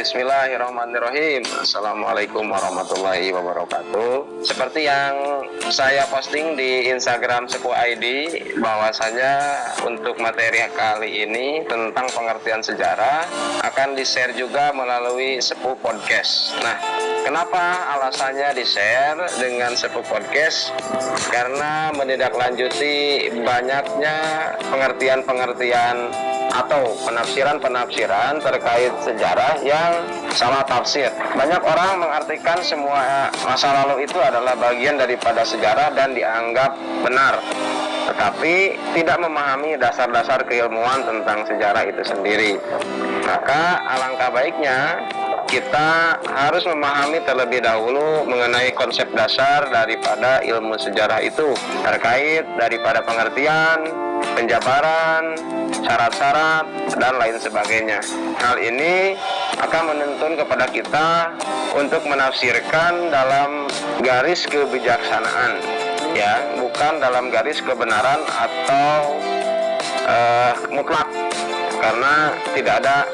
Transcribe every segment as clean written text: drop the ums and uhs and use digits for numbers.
Bismillahirrahmanirrahim. Assalamualaikum warahmatullahi wabarakatuh. Seperti yang saya posting di Instagram Sepuh ID, bahwasanya untuk materi kali ini tentang pengertian sejarah akan di-share juga melalui Sepuh Podcast. Nah, kenapa alasannya di-share dengan Sepuh Podcast? Karena menindaklanjuti banyaknya pengertian-pengertian atau penafsiran-penafsiran terkait sejarah yang salah tafsir. Banyak orang mengartikan semua masa lalu itu adalah bagian daripada sejarah dan dianggap benar, tetapi tidak memahami dasar-dasar keilmuan tentang sejarah itu sendiri. Maka alangkah baiknya kita harus memahami terlebih dahulu mengenai konsep dasar daripada ilmu sejarah itu, terkait daripada pengertian, penjabaran, syarat-syarat, dan lain sebagainya. Hal ini akan menuntun kepada kita untuk menafsirkan dalam garis kebijaksanaan, ya, bukan dalam garis kebenaran atau mutlak, karena tidak ada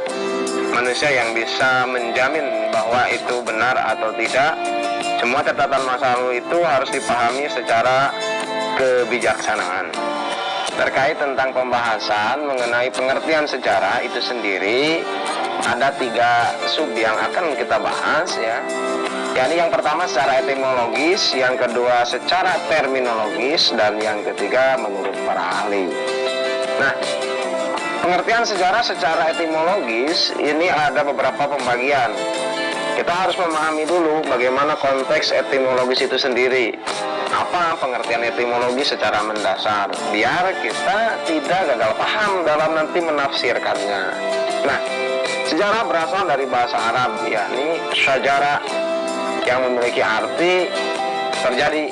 manusia yang bisa menjamin bahwa itu benar atau tidak. Semua catatan masa lalu itu harus dipahami secara kebijaksanaan. Terkait tentang pembahasan mengenai pengertian sejarah itu sendiri, ada 3 sub yang akan kita bahas, ya. Yakni yang pertama secara etimologis, yang kedua secara terminologis, dan yang ketiga menurut para ahli. Nah, pengertian sejarah secara etimologis ini ada beberapa pembagian. Kita harus memahami dulu bagaimana konteks etimologis itu sendiri. Apa pengertian etimologi secara mendasar, biar kita tidak gagal paham dalam nanti menafsirkannya. Nah, sejarah berasal dari bahasa Arab, yakni syajara, yang memiliki arti terjadi.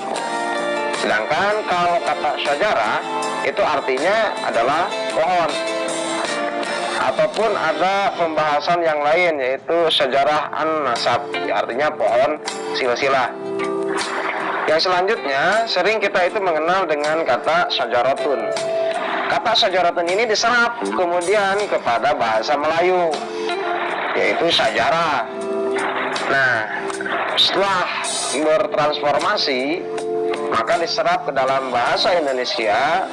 Sedangkan kalau kata syajara itu artinya adalah pohon. Ataupun ada pembahasan yang lain, yaitu sejarah an-nasab, artinya pohon silsilah. Yang selanjutnya sering kita itu mengenal dengan kata syajaratun. Kata syajaratun ini diserap kemudian kepada bahasa Melayu, yaitu syajara. Nah, setelah bertransformasi, maka diserap ke dalam bahasa Indonesia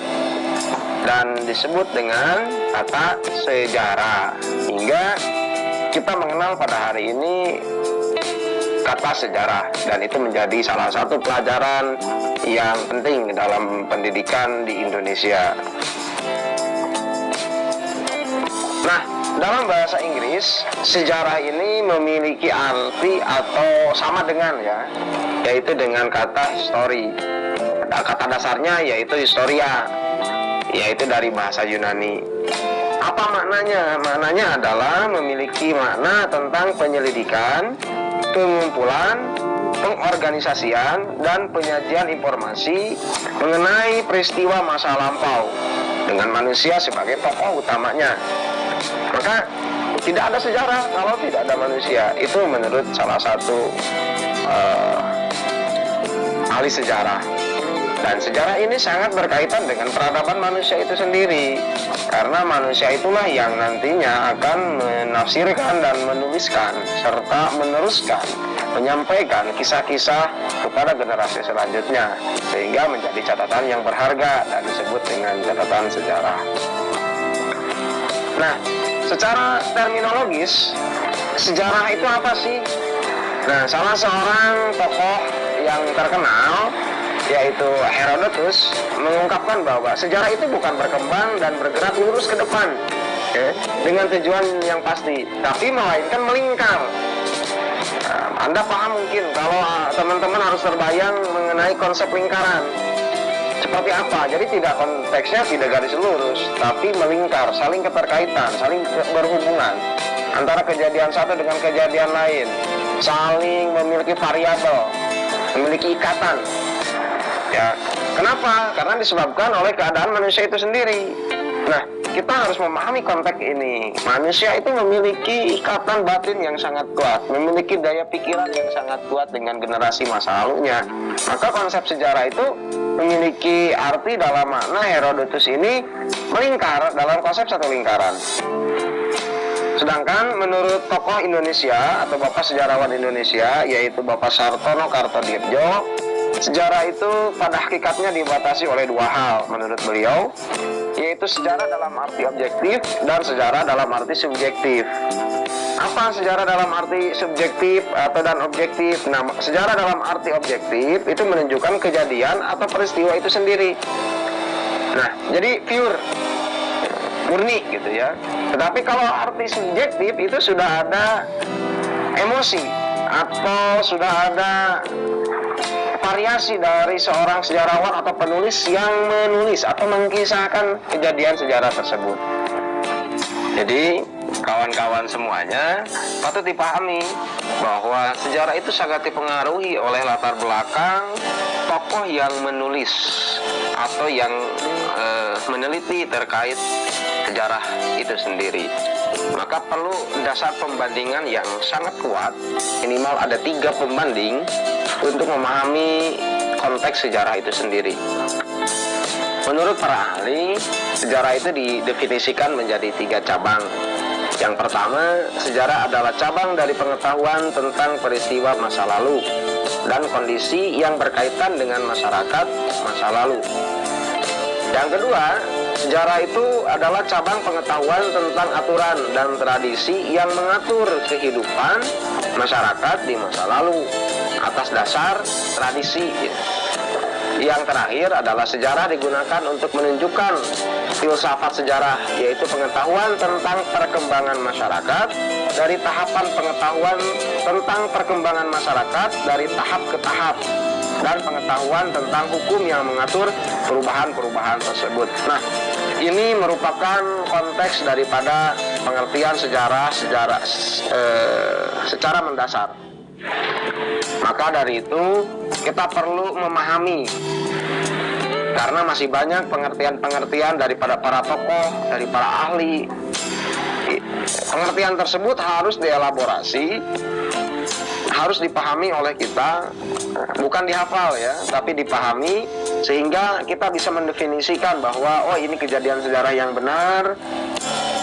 dan disebut dengan kata sejarah, hingga kita mengenal pada hari ini kata sejarah, dan itu menjadi salah satu pelajaran yang penting dalam pendidikan di Indonesia. Nah, dalam bahasa Inggris, sejarah ini memiliki arti atau sama dengan, ya, yaitu dengan kata history. Kata dasarnya yaitu historia, yaitu dari bahasa Yunani. Apa maknanya? Maknanya adalah memiliki makna tentang penyelidikan, pengumpulan, pengorganisasian, dan penyajian informasi mengenai peristiwa masa lampau dengan manusia sebagai tokoh utamanya. Maka tidak ada sejarah kalau tidak ada manusia. Itu menurut salah satu ahli sejarah. Dan sejarah ini sangat berkaitan dengan peradaban manusia itu sendiri, karena manusia itulah yang nantinya akan menafsirkan dan menuliskan serta meneruskan, menyampaikan kisah-kisah kepada generasi selanjutnya, sehingga menjadi catatan yang berharga dan disebut dengan catatan sejarah. Nah, secara terminologis, sejarah itu apa sih? Nah, salah seorang tokoh yang terkenal, yaitu Herodotus, mengungkapkan bahwa sejarah itu bukan berkembang dan bergerak lurus ke depan, dengan tujuan yang pasti, tapi melainkan melingkar. Nah, Anda paham mungkin kalau teman-teman harus terbayang mengenai konsep lingkaran. Seperti apa? Jadi tidak, konteksnya tidak garis lurus, tapi melingkar, saling keterkaitan, saling berhubungan antara kejadian satu dengan kejadian lain, saling memiliki variabel, memiliki ikatan. Ya, kenapa? Karena disebabkan oleh keadaan manusia itu sendiri. Nah, kita harus memahami konteks ini. Manusia itu memiliki ikatan batin yang sangat kuat, memiliki daya pikiran yang sangat kuat dengan generasi masa lalunya. Maka konsep sejarah itu memiliki arti dalam makna Herodotus ini melingkar dalam konsep satu lingkaran. Sedangkan menurut tokoh Indonesia atau bapak sejarawan Indonesia, yaitu Bapak Sartono Kartodirjo, sejarah itu pada hakikatnya dibatasi oleh dua hal menurut beliau, yaitu sejarah dalam arti objektif dan sejarah dalam arti subjektif. Apa sejarah dalam arti subjektif atau dan objektif? Nah, sejarah dalam arti objektif itu menunjukkan kejadian atau peristiwa itu sendiri. Nah, jadi pure, murni gitu ya. Tetapi kalau arti subjektif itu sudah ada emosi atau sudah ada variasi dari seorang sejarawan atau penulis yang menulis atau mengkisahkan kejadian sejarah tersebut. Jadi kawan-kawan semuanya patut dipahami bahwa sejarah itu sangat dipengaruhi oleh latar belakang tokoh yang menulis atau yang meneliti terkait sejarah itu sendiri. Maka perlu dasar pembandingan yang sangat kuat, minimal ada 3 pembanding untuk memahami konteks sejarah itu sendiri. Menurut para ahli, sejarah itu didefinisikan menjadi 3 cabang. Yang pertama, sejarah adalah cabang dari pengetahuan tentang peristiwa masa lalu dan kondisi yang berkaitan dengan masyarakat masa lalu. Yang kedua, sejarah itu adalah cabang pengetahuan tentang aturan dan tradisi yang mengatur kehidupan masyarakat di masa lalu atas dasar tradisi. Yang terakhir adalah sejarah digunakan untuk menunjukkan filsafat sejarah, yaitu pengetahuan tentang perkembangan masyarakat dari tahapan pengetahuan tentang perkembangan masyarakat dari tahap ke tahap, dan pengetahuan tentang hukum yang mengatur perubahan-perubahan tersebut. Nah, ini merupakan konteks daripada pengertian sejarah secara mendasar. Maka dari itu kita perlu memahami, karena masih banyak pengertian-pengertian daripada para tokoh, dari para ahli. Pengertian tersebut harus dielaborasi, harus dipahami oleh kita, bukan dihafal ya, tapi dipahami sehingga kita bisa mendefinisikan bahwa oh, ini kejadian sejarah yang benar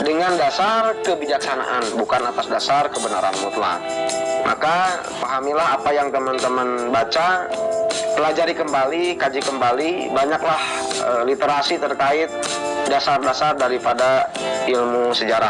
dengan dasar kebijaksanaan, bukan atas dasar kebenaran mutlak. Maka pahamilah apa yang teman-teman baca, pelajari kembali, kaji kembali, banyaklah literasi terkait dasar-dasar daripada ilmu sejarah.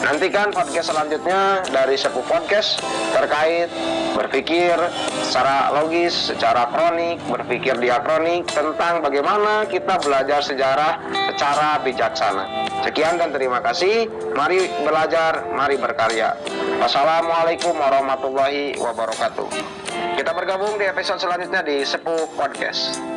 Nantikan podcast selanjutnya dari Sepuh Podcast terkait berpikir secara logis, secara kronik, berpikir diakronik tentang bagaimana kita belajar sejarah secara bijaksana. Sekian dan terima kasih. Mari belajar, mari berkarya. Wassalamualaikum warahmatullahi wabarakatuh. Kita bergabung di episode selanjutnya di Sepuh Podcast.